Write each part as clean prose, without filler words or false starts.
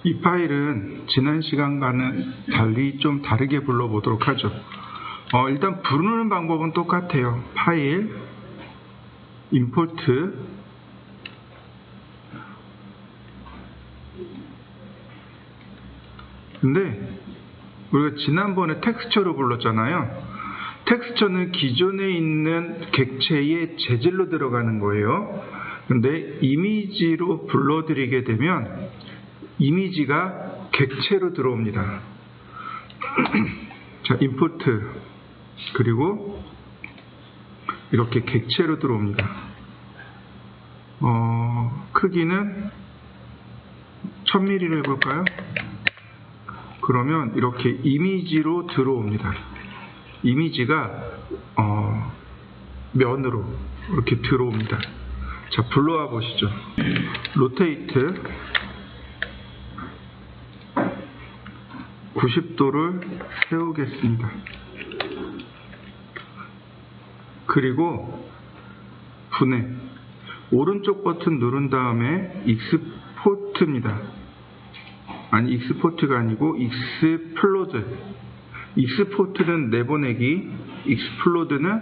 이 파일은 지난 시간과는 달리 좀 다르게 불러보도록 하죠. 일단 부르는 방법은 똑같아요. 파일, 임포트, 근데 우리가 지난번에 텍스처로 불렀잖아요. 텍스처는 기존에 있는 객체의 재질로 들어가는 거예요. 근데 이미지로 불러드리게 되면 이미지가 객체로 들어옵니다. 자, 인풋 그리고 이렇게 객체로 들어옵니다. 크기는 1000mm로 해볼까요? 그러면 이렇게 이미지로 들어옵니다. 이미지가 면으로 이렇게 들어옵니다. 자, 불러와 보시죠. 로테이트 90도를 세우겠습니다. 그리고 분해, 오른쪽 버튼 누른 다음에 익스포트입니다. 아니, 익스포트가 아니고 익스플로드. 익스포트는 내보내기, 익스플로드는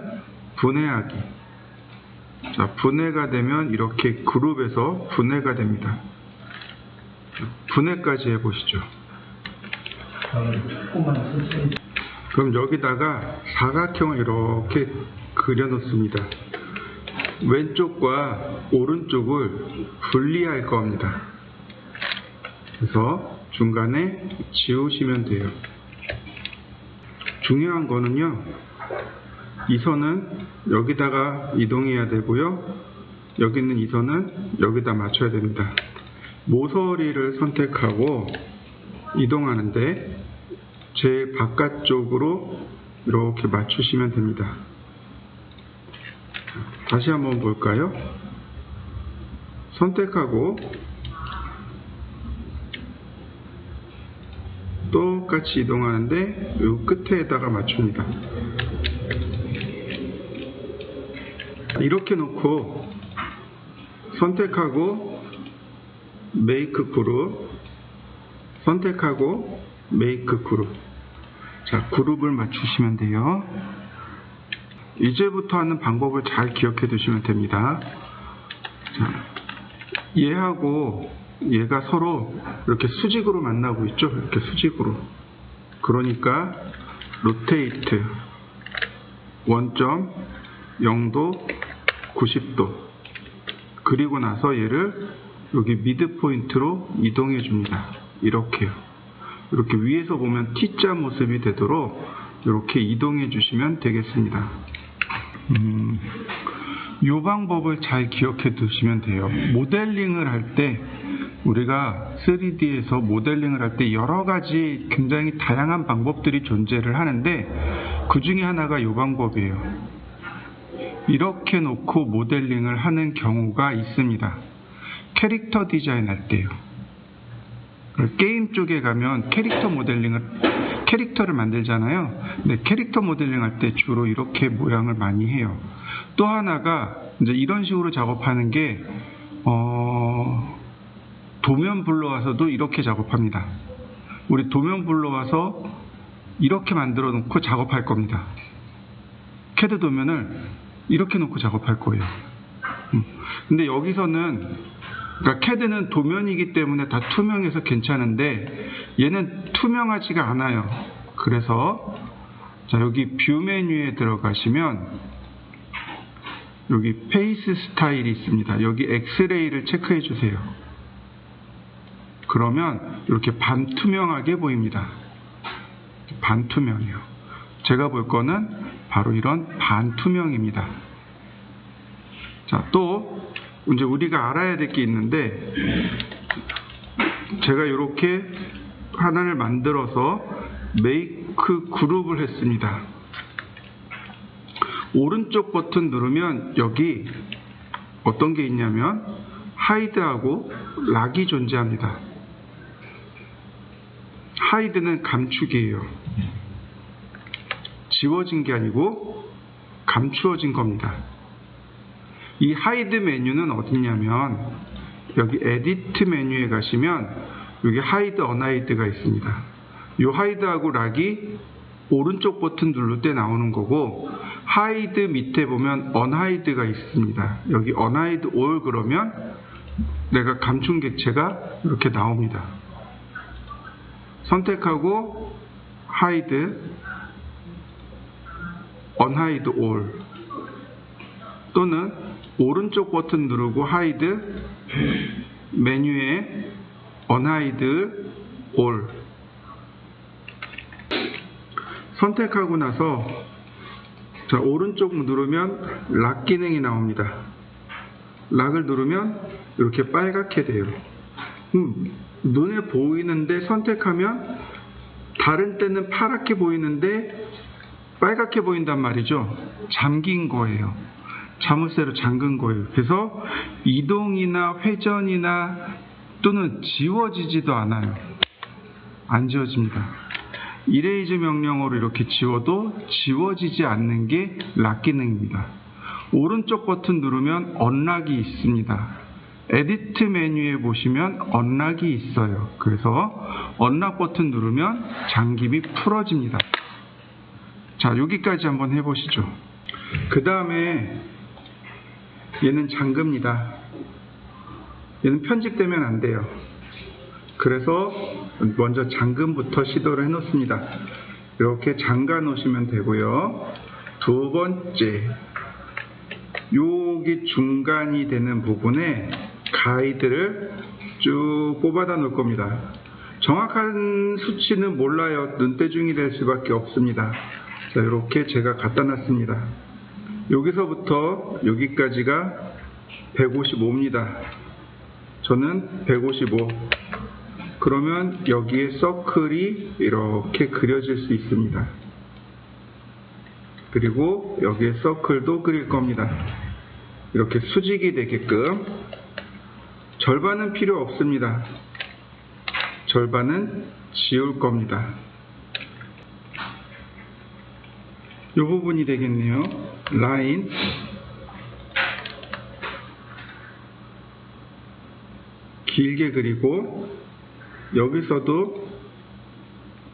분해하기. 자, 분해가 되면 이렇게 그룹에서 분해가 됩니다. 분해까지 해보시죠. 그럼 여기다가 사각형을 이렇게 그려놓습니다. 왼쪽과 오른쪽을 분리할 겁니다. 그래서 중간에 지우시면 돼요. 중요한 거는요, 이 선은 여기다가 이동해야 되고요, 여기 있는 이 선은 여기다 맞춰야 됩니다. 모서리를 선택하고 이동하는데 제 바깥쪽으로 이렇게 맞추시면 됩니다. 다시 한번 볼까요? 선택하고 똑같이 이동하는데 이 끝에다가 맞춥니다. 이렇게 놓고 선택하고 메이크 그룹, 선택하고 메이크 그룹. 자, 그룹을 맞추시면 돼요. 이제부터 하는 방법을 잘 기억해 두시면 됩니다. 자, 얘하고 얘가 서로 이렇게 수직으로 만나고 있죠. 이렇게 수직으로. 그러니까 로테이트 원점 0도 90도. 그리고 나서 얘를 여기 미드 포인트로 이동해 줍니다. 이렇게요. 이렇게 위에서 보면 T자 모습이 되도록 이렇게 이동해 주시면 되겠습니다. 이 방법을 잘 기억해 두시면 돼요. 모델링을 할 때, 우리가 3D에서 모델링을 할 때 여러 가지 굉장히 다양한 방법들이 존재를 하는데 그 중에 하나가 이 방법이에요. 이렇게 놓고 모델링을 하는 경우가 있습니다. 캐릭터 디자인 할 때요. 게임 쪽에 가면 캐릭터를 만들잖아요. 근데 캐릭터 모델링 할 때 주로 이렇게 모양을 많이 해요. 또 하나가 이제 이런 식으로 작업하는 게 도면 불러와서도 이렇게 작업합니다. 우리 도면 불러와서 이렇게 만들어 놓고 작업할 겁니다. 캐드 도면을 이렇게 놓고 작업할 거예요. 근데 여기서는 그러니까 캐드는 도면이기 때문에 다 투명해서 괜찮은데 얘는 투명하지가 않아요. 그래서 자, 여기 뷰 메뉴에 들어가시면 여기 페이스 스타일이 있습니다. 여기 엑스레이를 체크해 주세요. 그러면 이렇게 반투명하게 보입니다. 반투명이에요. 제가 볼 거는 바로 이런 반투명입니다. 자, 또 이제 우리가 알아야 될 게 있는데, 제가 이렇게 하나를 만들어서 메이크 그룹을 했습니다. 오른쪽 버튼 누르면 여기 어떤 게 있냐면 하이드하고 락이 존재합니다. 하이드는 감축이에요. 지워진 게 아니고 감추어진 겁니다. 이 하이드 메뉴는 어디냐면 여기 에디트 메뉴에 가시면 여기 하이드, 언하이드가 있습니다. 이 하이드하고 락이 오른쪽 버튼 누를 때 나오는 거고, 하이드 밑에 보면 언하이드가 있습니다. 여기 언하이드 올 그러면 내가 감춘 객체가 이렇게 나옵니다. 선택하고 하이드, 언하이드 올, 또는 오른쪽 버튼 누르고 하이드, 메뉴에 언하이드 올 선택하고 나서 자, 오른쪽 누르면 락 기능이 나옵니다. 락을 누르면 이렇게 빨갛게 돼요. 눈에 보이는데 선택하면 다른 때는 파랗게 보이는데 빨갛게 보인단 말이죠. 잠긴 거예요. 자물쇠로 잠근 거예요. 그래서 이동이나 회전이나 또는 지워지지도 않아요. 안 지워집니다. 이레이즈 명령어로 이렇게 지워도 지워지지 않는 게 락 기능입니다. 오른쪽 버튼 누르면 언락이 있습니다. 에디트 메뉴에 보시면 언락이 있어요. 그래서 언락 버튼 누르면 잠김이 풀어집니다. 자, 여기까지 한번 해보시죠. 그 다음에 얘는 잠깁니다. 얘는 편집되면 안 돼요. 그래서 먼저 잠금부터 시도를 해 놓습니다. 이렇게 잠가 놓으시면 되고요. 두 번째, 여기 중간이 되는 부분에 가이드를 쭉 뽑아다 놓을 겁니다. 정확한 수치는 몰라요. 눈대중이 될 수밖에 없습니다. 자, 이렇게 제가 갖다 놨습니다. 여기서부터 여기까지가 155입니다. 저는 155. 그러면 여기에 서클이 이렇게 그려질 수 있습니다. 그리고 여기에 서클도 그릴 겁니다. 이렇게 수직이 되게끔. 절반은 필요 없습니다. 절반은 지울 겁니다. 이 부분이 되겠네요. 라인, 길게 그리고 여기서도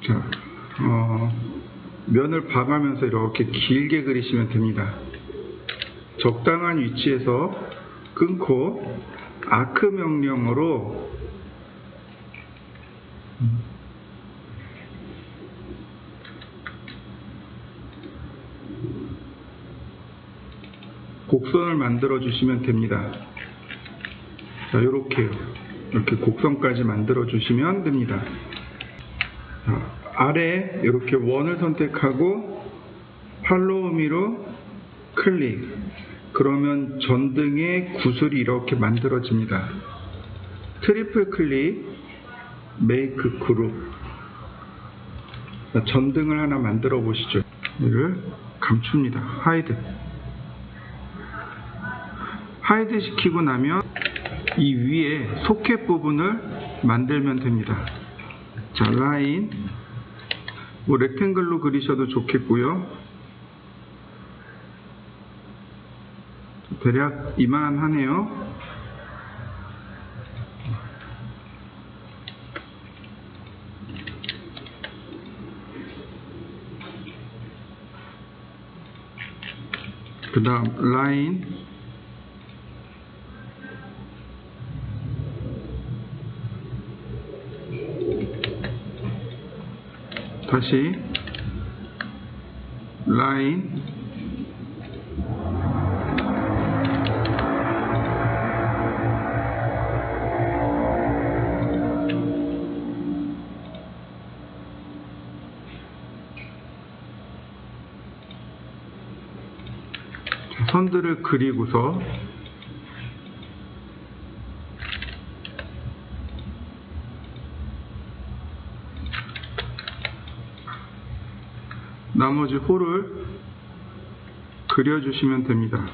자, 면을 봐가면서 이렇게 길게 그리시면 됩니다. 적당한 위치에서 끊고 아크 명령어로 곡선을 만들어 주시면 됩니다. 자, 이렇게요. 이렇게 곡선까지 만들어 주시면 됩니다. 자, 아래 이렇게 원을 선택하고 팔로우 미로 클릭. 그러면 전등의 구슬이 이렇게 만들어집니다. 트리플 클릭, 메이크 그룹. 자, 전등을 하나 만들어 보시죠. 이를 감춥니다. 하이드. 하이드 시키고 나면 이 위에 소켓 부분을 만들면 됩니다. 자, 라인, 뭐 렉탱글로 그리셔도 좋겠고요. 대략 이만하네요. 그 다음 라인, 다시 라인, 선들을 그리고서 나머지 홀을 그려주시면 됩니다.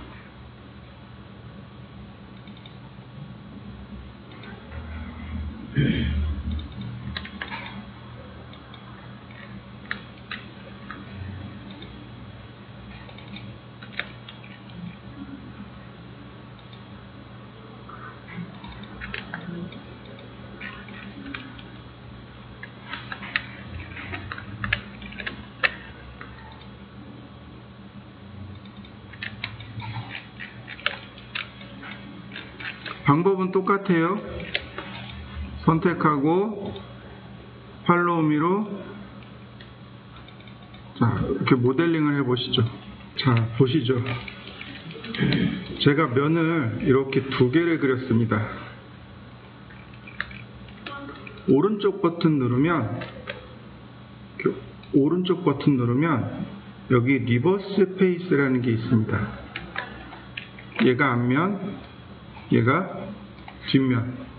방법은 똑같아요. 선택하고 팔로우미로 자, 이렇게 모델링을 해보시죠. 자, 보시죠. 제가 면을 이렇게 두 개를 그렸습니다. 오른쪽 버튼 누르면 여기 리버스 페이스라는 게 있습니다. 얘가 앞면, 얘가 뒷면.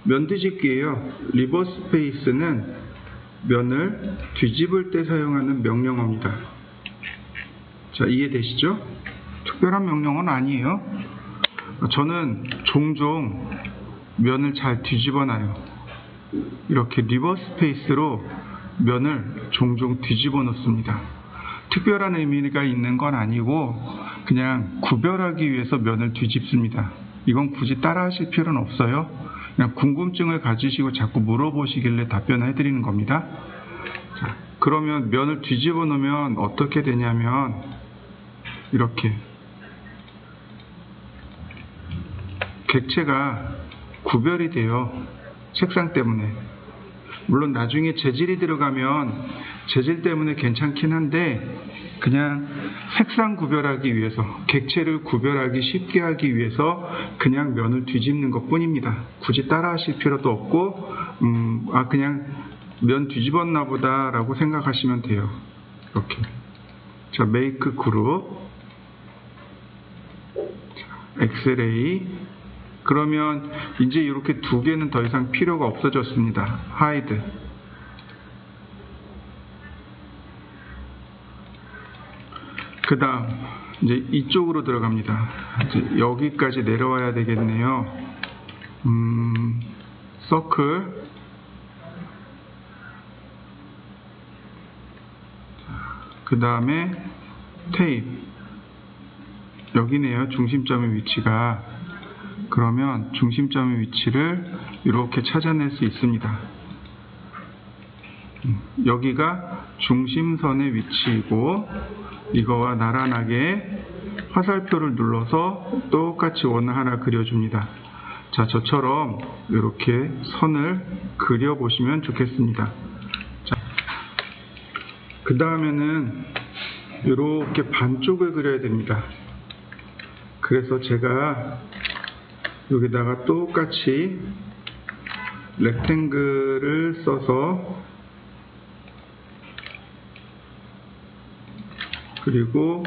면 뒤집기예요. 리버스 페이스는 면을 뒤집을 때 사용하는 명령어입니다. 자, 이해되시죠? 특별한 명령어는 아니에요. 저는 종종 면을 잘 뒤집어 놔요. 이렇게 리버스 페이스로 면을 종종 뒤집어 놓습니다. 특별한 의미가 있는 건 아니고 그냥 구별하기 위해서 면을 뒤집습니다. 이건 굳이 따라 하실 필요는 없어요. 그냥 궁금증을 가지시고 자꾸 물어보시길래 답변을 해드리는 겁니다. 자, 그러면 면을 뒤집어 놓으면 어떻게 되냐면 이렇게 객체가 구별이 돼요. 색상 때문에. 물론 나중에 재질이 들어가면 재질 때문에 괜찮긴 한데 그냥 색상 구별하기 위해서, 객체를 구별하기 쉽게 하기 위해서 그냥 면을 뒤집는 것 뿐입니다. 굳이 따라 하실 필요도 없고 그냥 면 뒤집었나 보다 라고 생각하시면 돼요. 이렇게. 자, 메이크 그룹 엑스레이. 그러면 이제 이렇게 두 개는 더 이상 필요가 없어졌습니다. 하이드. 그 다음 이제 이쪽으로 들어갑니다. 이제 여기까지 내려와야 되겠네요. 서클. 그 다음에 테이프. 여기네요. 중심점의 위치가. 그러면 중심점의 위치를 이렇게 찾아낼 수 있습니다. 여기가 중심선의 위치이고 이거와 나란하게 화살표를 눌러서 똑같이 원을 하나 그려줍니다. 자, 저처럼 이렇게 선을 그려보시면 좋겠습니다. 자, 그 다음에는 이렇게 반쪽을 그려야 됩니다. 그래서 제가 여기다가 똑같이 렉탱글을 써서 그리고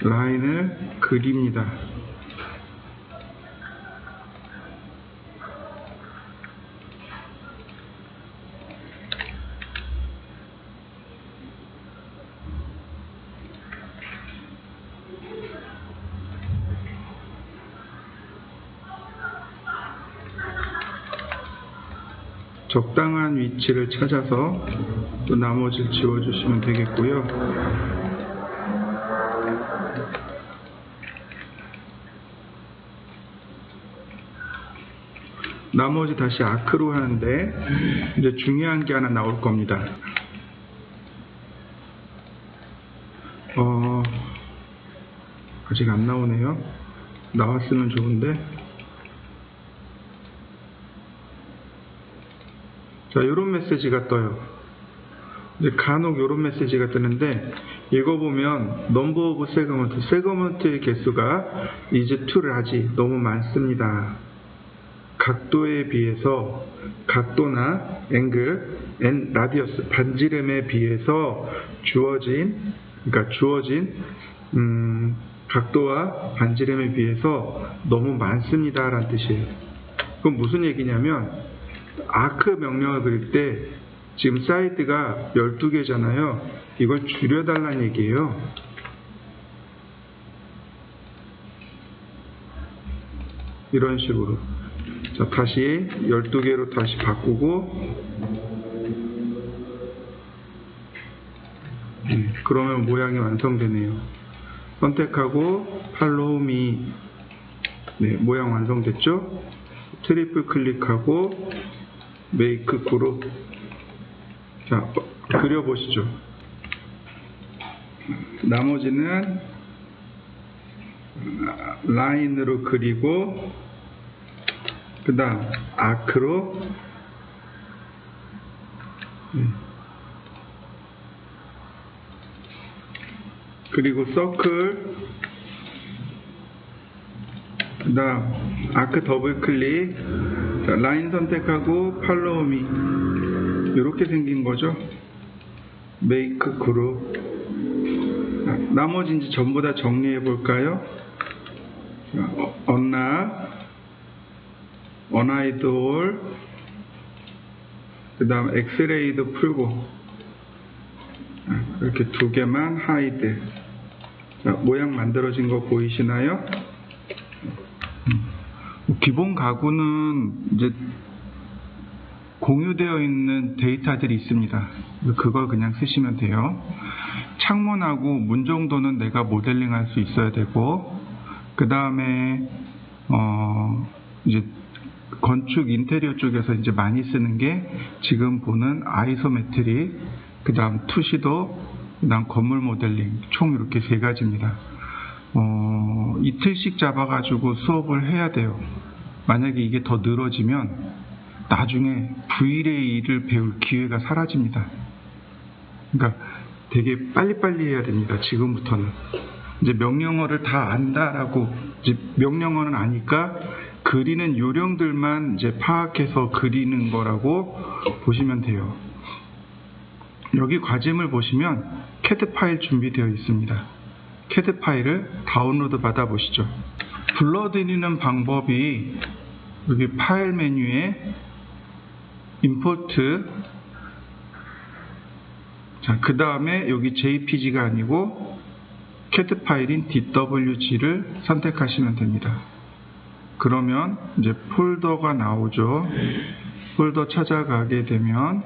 라인을 그립니다. 적당한 위치를 찾아서 또 나머지를 지워주시면 되겠고요. 나머지 다시 아크로 하는데 이제 중요한 게 하나 나올 겁니다. 아직 안 나오네요. 나왔으면 좋은데. 자, 이런 메시지가 떠요. 이제 간혹 이런 메시지가 뜨는데 읽어보면 넘버 오브 세그먼트의 개수가 이제 too large, 너무 많습니다. 각도에 비해서 각도나 앵글, 라디어스, 반지름에 비해서 주어진 각도와 반지름에 비해서 너무 많습니다 라는 뜻이에요. 그건 무슨 얘기냐면 아크 명령을 그릴 때 지금 사이드가 12개잖아요. 이걸 줄여달라는 얘기예요. 이런 식으로. 자, 다시 12개로 다시 바꾸고 그러면 모양이 완성되네요. 선택하고 팔로우 미. 네, 모양 완성됐죠? 트리플 클릭하고 메이크 그룹. 자, 그려보시죠. 나머지는 라인으로 그리고 그 다음 아크로 그리고 서클 그 다음 아크 더블 클릭 자, 라인 선택하고 팔로우 미 이렇게 생긴 거죠. 메이크 그룹 나머지 이제 전부 다 정리해 볼까요? 언하이드 올 그 다음 엑스레이도 풀고 이렇게 두 개만 하이드. 자, 모양 만들어진 거 보이시나요? 기본 가구는 이제 공유되어 있는 데이터들이 있습니다. 그걸 그냥 쓰시면 돼요. 창문하고 문 정도는 내가 모델링 할 수 있어야 되고, 그 다음에 이제 건축 인테리어 쪽에서 이제 많이 쓰는 게 지금 보는 아이소메트릭, 그 다음 투시도, 그 다음 건물 모델링, 총 이렇게 세 가지입니다. 이틀씩 잡아가지고 수업을 해야 돼요. 만약에 이게 더 늘어지면 나중에 V1의 1을 배울 기회가 사라집니다. 그러니까 되게 빨리빨리 해야 됩니다. 지금부터는. 이제 명령어를 다 안다라고, 이제 명령어는 아니까 그리는 요령들만 이제 파악해서 그리는 거라고 보시면 돼요. 여기 과제물 보시면 CAD 파일 준비되어 있습니다. CAD 파일을 다운로드 받아 보시죠. 불러들이는 방법이 여기 파일 메뉴에 임포트, 자, 그 다음에 여기 JPG가 아니고 CAD 파일인 DWG를 선택하시면 됩니다. 그러면 이제 폴더가 나오죠. 폴더 찾아가게 되면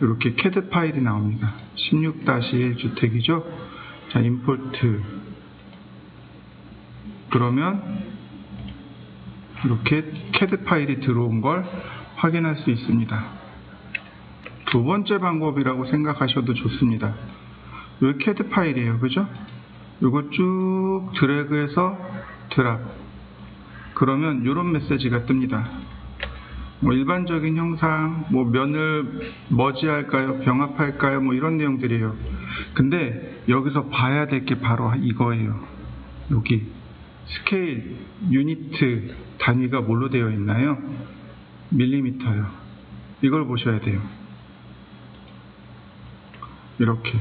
이렇게 CAD 파일이 나옵니다. 16-1 주택이죠. 자, 임포트. 그러면 이렇게 CAD 파일이 들어온 걸 확인할 수 있습니다. 두 번째 방법이라고 생각하셔도 좋습니다. 이 CAD 파일이에요. 그죠? 이거 쭉 드래그해서 드랍. 그러면 이런 메시지가 뜹니다. 뭐 일반적인 형상, 뭐 면을 머지할까요? 병합할까요? 뭐 이런 내용들이에요. 근데 여기서 봐야 될 게 바로 이거예요. 여기 스케일, 유니트 단위가 뭘로 되어 있나요? 밀리미터요. 이걸 보셔야 돼요. 이렇게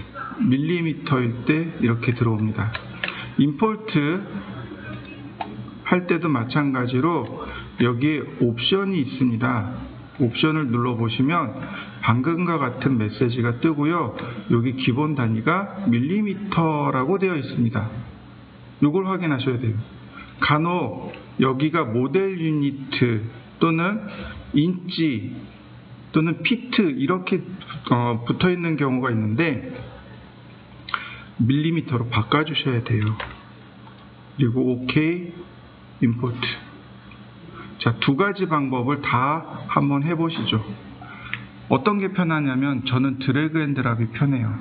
밀리미터일 때 이렇게 들어옵니다. 임포트 할 때도 마찬가지로 여기에 옵션이 있습니다. 옵션을 눌러보시면 방금과 같은 메시지가 뜨고요. 여기 기본 단위가 밀리미터라고 되어 있습니다. 이걸 확인하셔야 돼요. 간혹 여기가 모델 유니트 또는 인치 또는 피트 이렇게 붙어 있는 경우가 있는데 밀리미터로 바꿔주셔야 돼요. 그리고 OK, 임포트. 자, 두 가지 방법을 다 한번 해보시죠. 어떤 게 편하냐면 저는 드래그 앤 드랍이 편해요.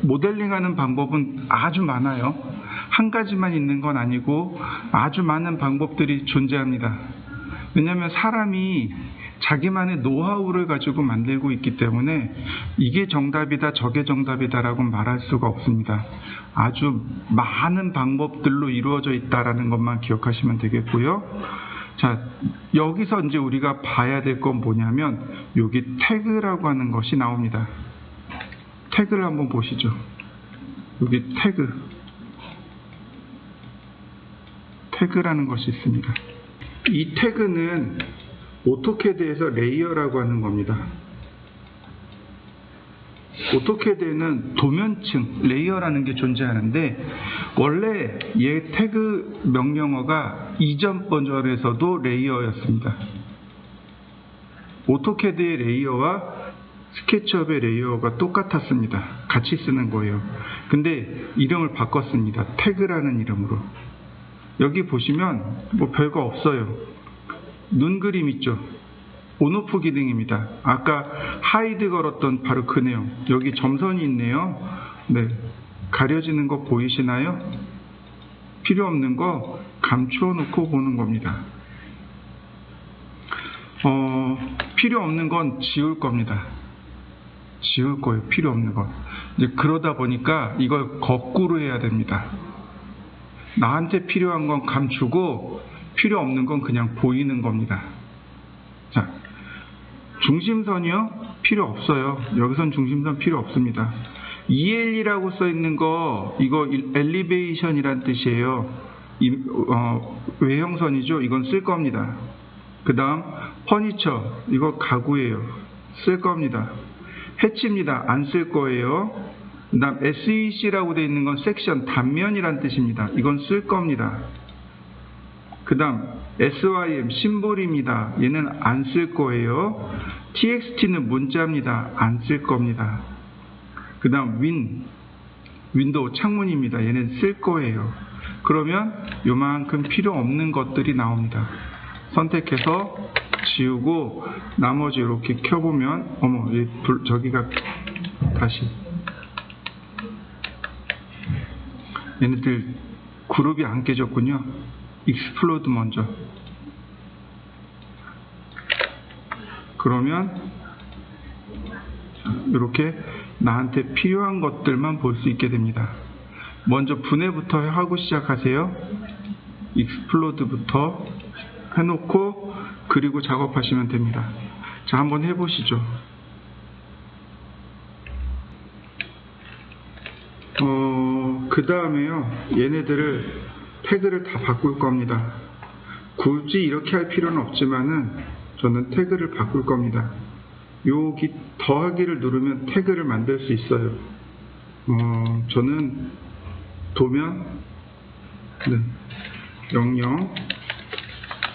모델링하는 방법은 아주 많아요. 한 가지만 있는 건 아니고 아주 많은 방법들이 존재합니다. 왜냐하면 사람이 자기만의 노하우를 가지고 만들고 있기 때문에 이게 정답이다 저게 정답이다라고 말할 수가 없습니다. 아주 많은 방법들로 이루어져 있다라는 것만 기억하시면 되겠고요. 자, 여기서 이제 우리가 봐야 될 건 뭐냐면 여기 태그라고 하는 것이 나옵니다. 태그를 한번 보시죠. 여기 태그라는 것이 있습니다. 이 태그는 오토캐드에서 레이어라고 하는 겁니다. 오토캐드에는 도면층, 레이어라는 게 존재하는데 원래 얘 태그 명령어가 이전 버전에서도 레이어였습니다. 오토캐드의 레이어와 스케치업의 레이어가 똑같았습니다. 같이 쓰는 거예요. 근데 이름을 바꿨습니다. 태그라는 이름으로. 여기 보시면 뭐 별거 없어요. 눈 그림 있죠. 온오프 기능입니다. 아까 하이드 걸었던 바로 그 내용. 여기 점선이 있네요. 네, 가려지는 거 보이시나요? 필요 없는 거 감추어 놓고 보는 겁니다. 필요 없는 건 지울 겁니다. 지울 거예요. 필요 없는 건. 이제 그러다 보니까 이걸 거꾸로 해야 됩니다. 나한테 필요한 건 감추고 필요 없는 건 그냥 보이는 겁니다. 자, 중심선이요? 필요 없어요. 여기선 중심선 필요 없습니다. EL이라고 써 있는 거, 이거 엘리베이션이란 뜻이에요. 외형선이죠? 이건 쓸 겁니다. 그 다음 퍼니처, 이거 가구예요. 쓸 겁니다. 해치입니다. 안 쓸 거예요. 그 다음 SEC라고 되어 있는 건 섹션, 단면이란 뜻입니다. 이건 쓸 겁니다. 그 다음 SYM, 심볼입니다. 얘는 안 쓸 거예요. TXT는 문자입니다. 안 쓸 겁니다. 그 다음 윈도우, 창문입니다. 얘는 쓸 거예요. 그러면 요만큼 필요 없는 것들이 나옵니다. 선택해서 지우고 나머지 이렇게 켜보면 어머, 저기가 다시 얘네들 그룹이 안 깨졌군요. 익스플로드 먼저. 그러면 이렇게 나한테 필요한 것들만 볼 수 있게 됩니다. 먼저 분해부터 하고 시작하세요. 익스플로드부터 해놓고 그리고 작업하시면 됩니다. 자, 한번 해보시죠. 그 다음에요, 얘네들을 태그를 다 바꿀 겁니다. 굳이 이렇게 할 필요는 없지만은 저는 태그를 바꿀 겁니다. 여기 더하기를 누르면 태그를 만들 수 있어요. 저는 도면, 네, 00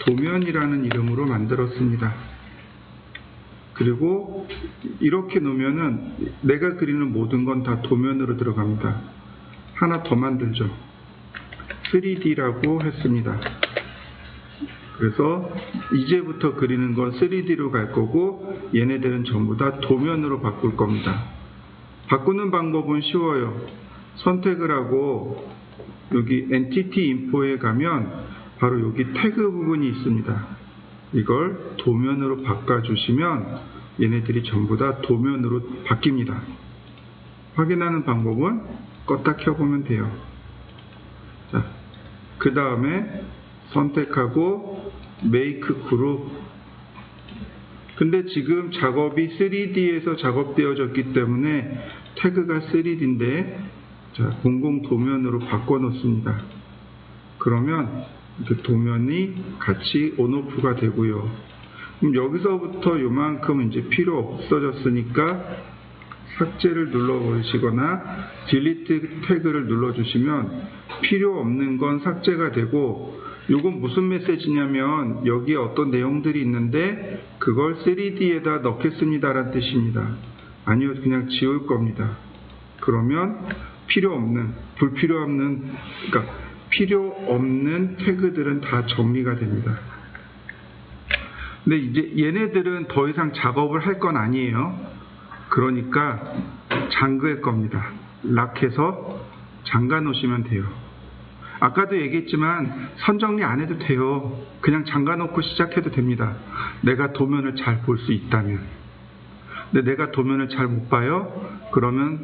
도면이라는 이름으로 만들었습니다. 그리고 이렇게 놓으면은 내가 그리는 모든 건 다 도면으로 들어갑니다. 하나 더 만들죠. 3D라고 했습니다. 그래서 이제부터 그리는 건 3D로 갈 거고 얘네들은 전부 다 도면으로 바꿀 겁니다. 바꾸는 방법은 쉬워요. 선택을 하고 여기 Entity Info에 가면 바로 여기 태그 부분이 있습니다. 이걸 도면으로 바꿔주시면 얘네들이 전부 다 도면으로 바뀝니다. 확인하는 방법은 껐다 켜보면 돼요. 자, 그 다음에 선택하고 Make Group. 근데 지금 작업이 3D에서 작업되어졌기 때문에 태그가 3D인데 자, 공공 도면으로 바꿔 놓습니다. 그러면 이렇게 도면이 같이 온오프가 되고요. 그럼 여기서부터 요만큼 이제 필요 없어졌으니까 삭제를 눌러보시거나 딜리트 태그를 눌러주시면 필요 없는 건 삭제가 되고, 요건 무슨 메시지냐면 여기에 어떤 내용들이 있는데 그걸 3D에다 넣겠습니다 라는 뜻입니다. 아니요, 그냥 지울 겁니다. 그러면 필요 없는, 그러니까 필요 없는 태그들은 다 정리가 됩니다. 근데 이제 얘네들은 더 이상 작업을 할 건 아니에요. 그러니까 잠글 겁니다. 락해서 잠가 놓으시면 돼요. 아까도 얘기했지만 선정리 안 해도 돼요. 그냥 잠가 놓고 시작해도 됩니다. 내가 도면을 잘 볼 수 있다면. 근데 내가 도면을 잘 못 봐요? 그러면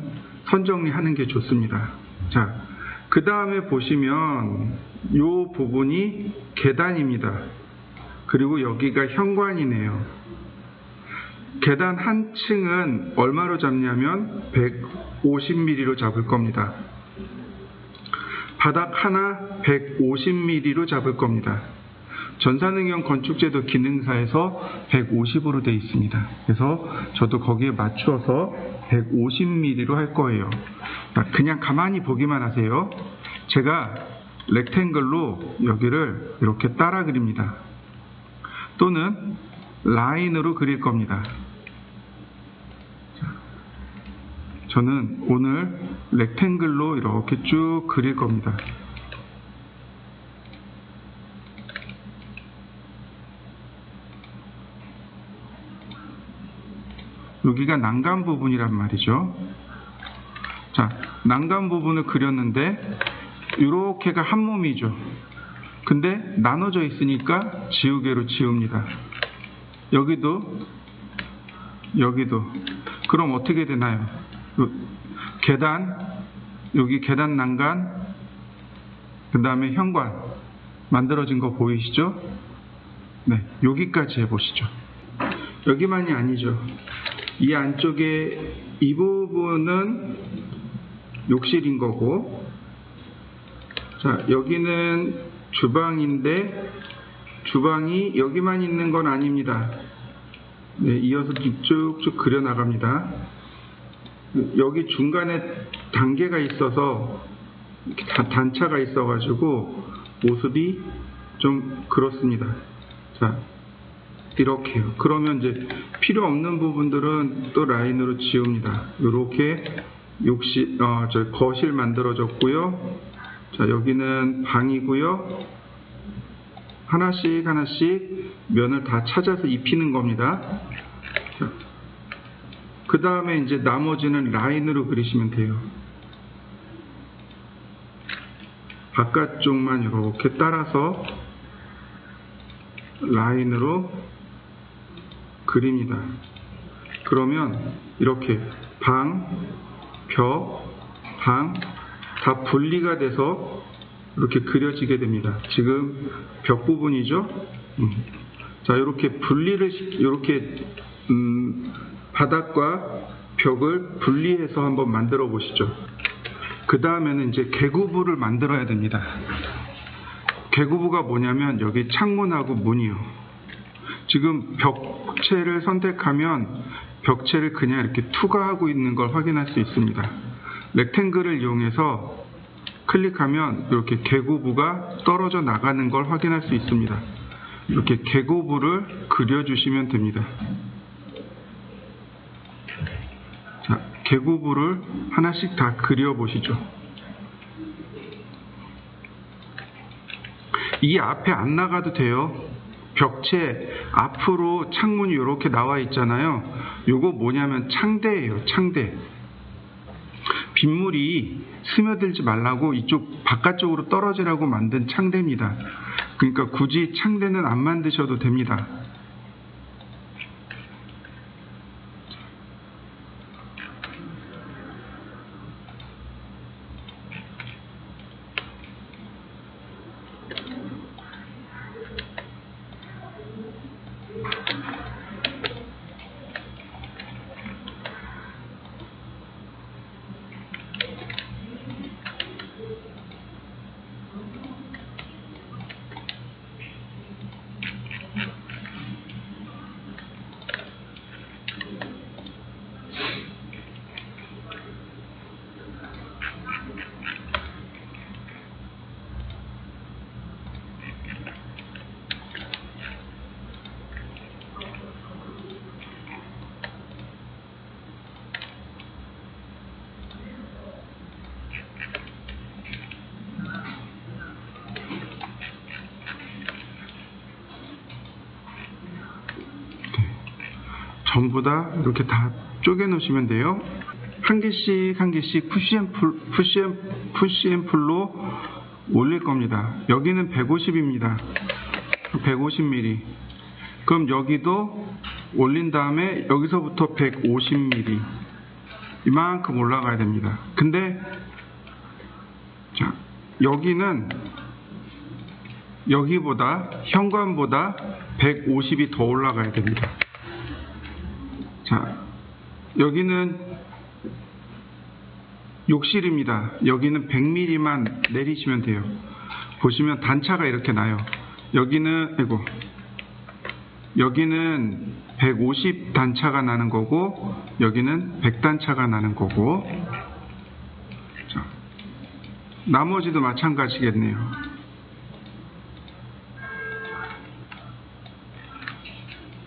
선정리 하는 게 좋습니다. 자, 그 다음에 보시면 요 부분이 계단입니다. 그리고 여기가 현관이네요. 계단 한 층은 얼마로 잡냐면 150mm로 잡을 겁니다. 바닥 하나 150mm로 잡을 겁니다. 전산응용 건축제도 기능사에서 150으로 되어 있습니다. 그래서 저도 거기에 맞추어서 150mm로 할 거예요. 그냥 가만히 보기만 하세요. 제가 렉탱글로 여기를 이렇게 따라 그립니다. 또는 라인으로 그릴 겁니다. 저는 오늘 렉탱글로 이렇게 쭉 그릴 겁니다. 여기가 난간 부분이란 말이죠. 자, 난간 부분을 그렸는데 이렇게가 한 몸이죠. 근데 나눠져 있으니까 지우개로 지웁니다. 여기도 그럼 어떻게 되나요? 계단, 여기 계단 난간, 그 다음에 현관 만들어진 거 보이시죠? 네, 여기까지 해보시죠. 여기만이 아니죠. 이 안쪽에 이 부분은 욕실인 거고, 자, 여기는 주방인데 주방이 여기만 있는 건 아닙니다. 네, 이어서 쭉쭉 그려 나갑니다. 여기 중간에 단계가 있어서 단차가 있어 가지고 모습이 좀 그렇습니다. 자, 이렇게요. 그러면 이제 필요 없는 부분들은 또 라인으로 지웁니다. 이렇게 거실 만들어졌고요. 자, 여기는 방이고요. 하나씩 면을 다 찾아서 입히는 겁니다. 그 다음에 이제 나머지는 라인으로 그리시면 돼요. 바깥쪽만 이렇게 따라서 라인으로 그립니다. 그러면 이렇게 방, 벽, 방 다 분리가 돼서 이렇게 그려지게 됩니다. 지금 벽 부분이죠. 자, 이렇게 분리를 이렇게 바닥과 벽을 분리해서 한번 만들어 보시죠. 그 다음에는 이제 개구부를 만들어야 됩니다. 개구부가 뭐냐면 여기 창문하고 문이요. 지금 벽체를 선택하면 벽체를 그냥 이렇게 투과하고 있는 걸 확인할 수 있습니다. 렉탱글을 이용해서 클릭하면 이렇게 개구부가 떨어져 나가는 걸 확인할 수 있습니다. 이렇게 개구부를 그려주시면 됩니다. 자, 개구부를 하나씩 다 그려보시죠. 이 앞에 안 나가도 돼요. 벽체 앞으로 창문이 이렇게 나와 있잖아요. 요거 뭐냐면 창대예요. 창대. 빗물이 스며들지 말라고 이쪽 바깥쪽으로 떨어지라고 만든 창대입니다. 그러니까 굳이 창대는 안 만드셔도 됩니다. 전부 다 이렇게 다 쪼개 놓으시면 돼요. 한 개씩 푸시앤풀로 올릴 겁니다. 여기는 150입니다. 150mm. 그럼 여기도 올린 다음에 여기서부터 150mm. 이만큼 올라가야 됩니다. 근데 자, 여기는 여기보다 현관보다 150이 더 올라가야 됩니다. 자, 여기는 욕실입니다. 여기는 100mm만 내리시면 돼요. 보시면 단차가 이렇게 나요. 여기는 150 단차가 나는 거고 여기는 100 단차가 나는 거고, 자, 나머지도 마찬가지겠네요.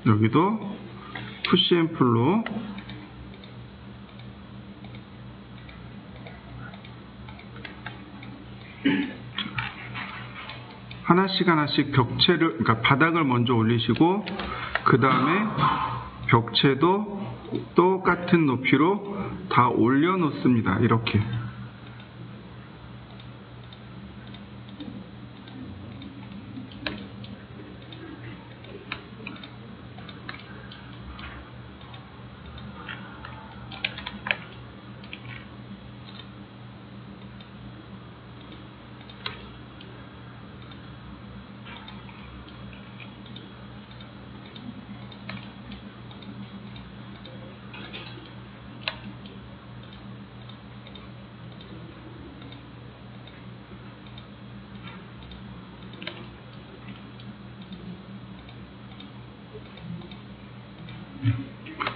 여기도 푸시앤풀로 하나씩 벽체를, 그러니까 바닥을 먼저 올리시고 그 다음에 벽체도 똑같은 높이로 다 올려 놓습니다. 이렇게.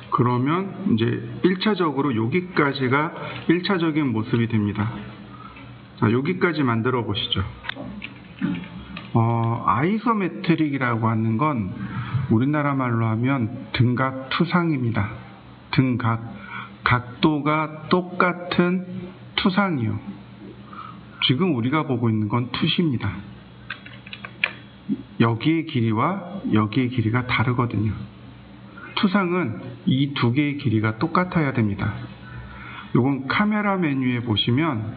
그러면 이제 1차적으로 여기까지가 1차적인 모습이 됩니다. 자, 여기까지 만들어 보시죠. 아이소메트릭이라고 하는 건 우리나라 말로 하면 등각 투상입니다. 등각, 각도가 똑같은 투상이요. 지금 우리가 보고 있는 건 투시입니다. 여기의 길이와 여기의 길이가 다르거든요. 투상은 이 두 개의 길이가 똑같아야 됩니다. 요건 카메라 메뉴에 보면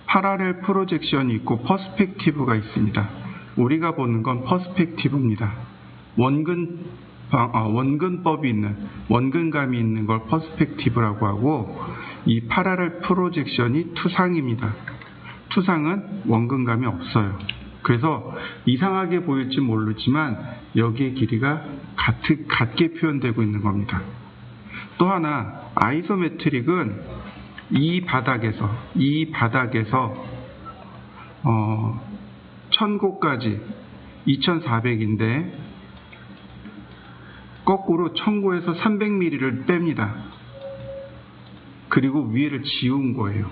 파라렐 프로젝션이 있고 퍼스펙티브가 있습니다. 우리가 보는 건 퍼스펙티브입니다. 원근법이 있는, 원근감이 있는 걸 퍼스펙티브라고 하고, 이 파라렐 프로젝션이 투상입니다. 투상은 원근감이 없어요. 그래서 이상하게 보일지 모르지만 여기의 길이가 같게 표현되고 있는 겁니다. 또 하나, 아이소메트릭은 이 바닥에서 1000고까지 2400인데 거꾸로 1000고에서 300mm를 뺍니다. 그리고 위에를 지운 거예요.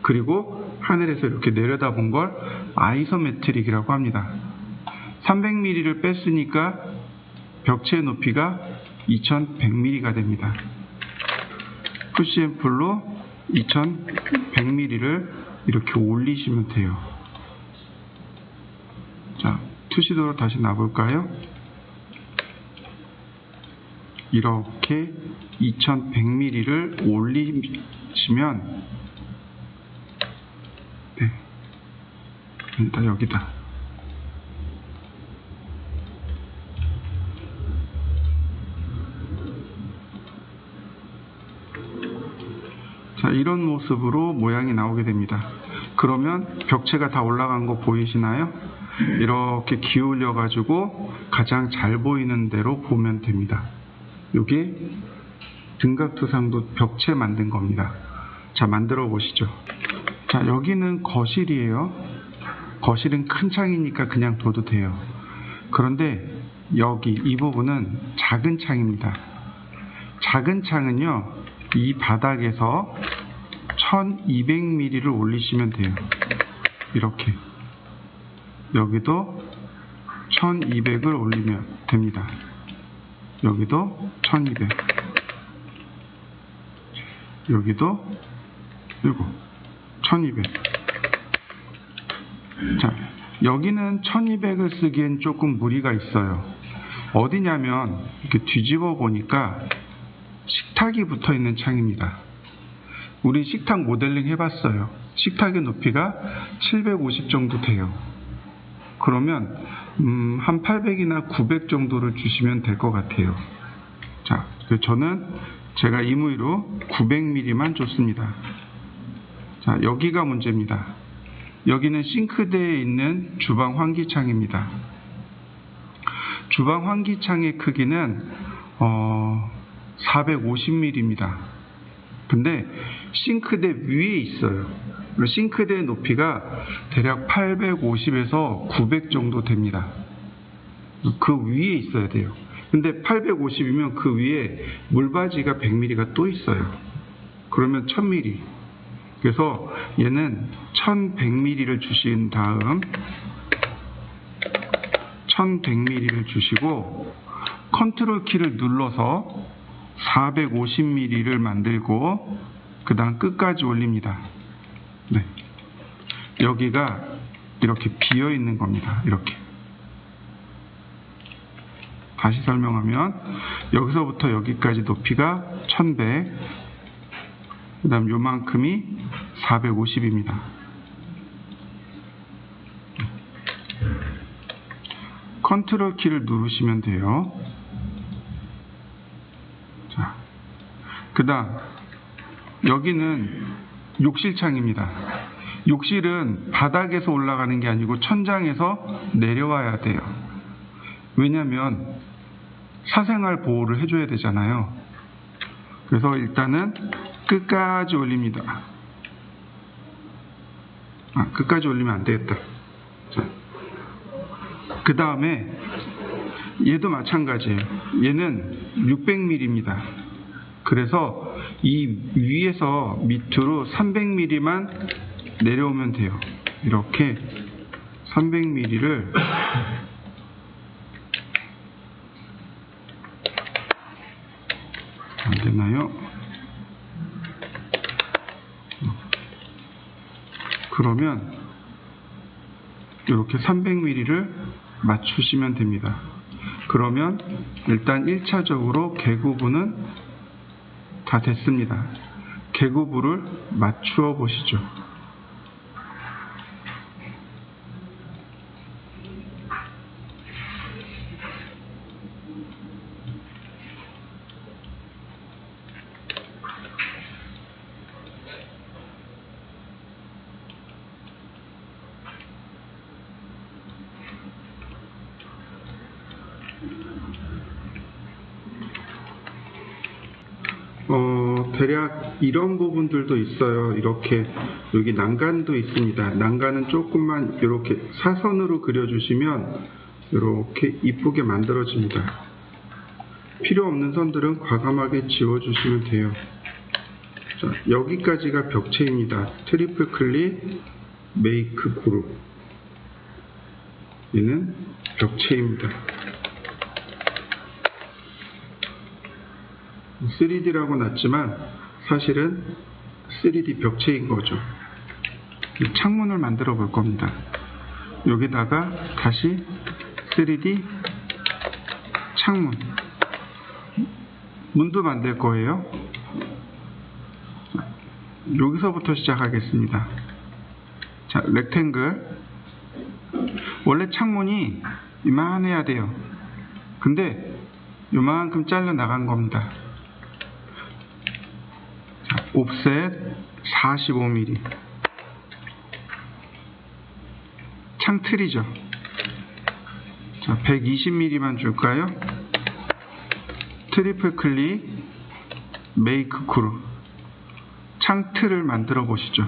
그리고 하늘에서 이렇게 내려다본 걸 아이소메트릭이라고 합니다. 300mm를 뺐으니까 벽체의 높이가 2100mm가 됩니다. 푸시앤풀로 2100mm를 이렇게 올리시면 돼요. 자, 투시도로 다시 놔볼까요? 이렇게 2100mm를 올리시면 여기다. 자, 이런 모습으로 모양이 나오게 됩니다. 그러면 벽체가 다 올라간 거 보이시나요? 이렇게 기울여 가지고 가장 잘 보이는 대로 보면 됩니다. 이게 등각투상도 벽체 만든 겁니다. 자, 만들어 보시죠. 자, 여기는 거실이에요. 거실은 큰 창이니까 그냥 둬도 돼요. 그런데 여기 이 부분은 작은 창입니다. 작은 창은요, 이 바닥에서 1200mm를 올리시면 돼요. 이렇게. 여기도 1200을 올리면 됩니다. 여기도 1200. 여기도 그리고 1200. 자, 여기는 1200을 쓰기엔 조금 무리가 있어요. 어디냐면 이렇게 뒤집어 보니까 식탁이 붙어 있는 창입니다. 우리 식탁 모델링 해봤어요. 식탁의 높이가 750 정도 돼요. 그러면 한 800이나 900 정도를 주시면 될 것 같아요. 자, 저는 제가 임의로 900mm만 줬습니다. 자, 여기가 문제입니다. 여기는 싱크대에 있는 주방 환기창입니다. 주방 환기창의 크기는 450mm입니다. 근데 싱크대 위에 있어요. 싱크대의 높이가 대략 850에서 900 정도 됩니다. 그 위에 있어야 돼요. 근데 850이면 그 위에 물바지가 100mm가 또 있어요. 그러면 1000mm. 그래서 얘는 1100mm를 주신 다음 1100mm를 주시고 컨트롤 키를 눌러서 450mm를 만들고 그 다음 끝까지 올립니다. 네. 여기가 이렇게 비어 있는 겁니다. 이렇게. 다시 설명하면 여기서부터 여기까지 높이가 1100, 그 다음 요만큼이 450입니다. 컨트롤 키를 누르시면 돼요. 자, 그 다음 여기는 욕실창입니다. 욕실은 바닥에서 올라가는 게 아니고 천장에서 내려와야 돼요. 왜냐하면 사생활 보호를 해줘야 되잖아요. 그래서 일단은 끝까지 올립니다. 끝까지 올리면 안 되겠다. 그 다음에 얘도 마찬가지예요. 얘는 600mm입니다. 그래서 이 위에서 밑으로 300mm만 내려오면 돼요. 이렇게 300mm를 안 되나요? 그러면 이렇게 300mm를 맞추시면 됩니다. 그러면 일단 1차적으로 개구부는 다 됐습니다. 개구부를 맞추어 보시죠. 대략 이런 부분들도 있어요. 이렇게 여기 난간도 있습니다. 난간은 조금만 이렇게 사선으로 그려주시면 이렇게 이쁘게 만들어집니다. 필요 없는 선들은 과감하게 지워주시면 돼요. 자, 여기까지가 벽체입니다. 트리플 클릭 메이크 그룹. 얘는 벽체입니다. 3D라고 났지만 사실은 3D 벽체인 거죠. 창문을 만들어 볼 겁니다. 여기다가 다시 3D 창문, 문도 만들 거예요. 여기서부터 시작하겠습니다. 자, 렉탱글. 원래 창문이 이만해야 돼요. 근데 요만큼 잘려 나간 겁니다. 자, 옵셋 45mm. 창틀이죠. 자, 120mm만 줄까요? 트리플 클릭 메이크 그룹. 창틀을 만들어 보시죠.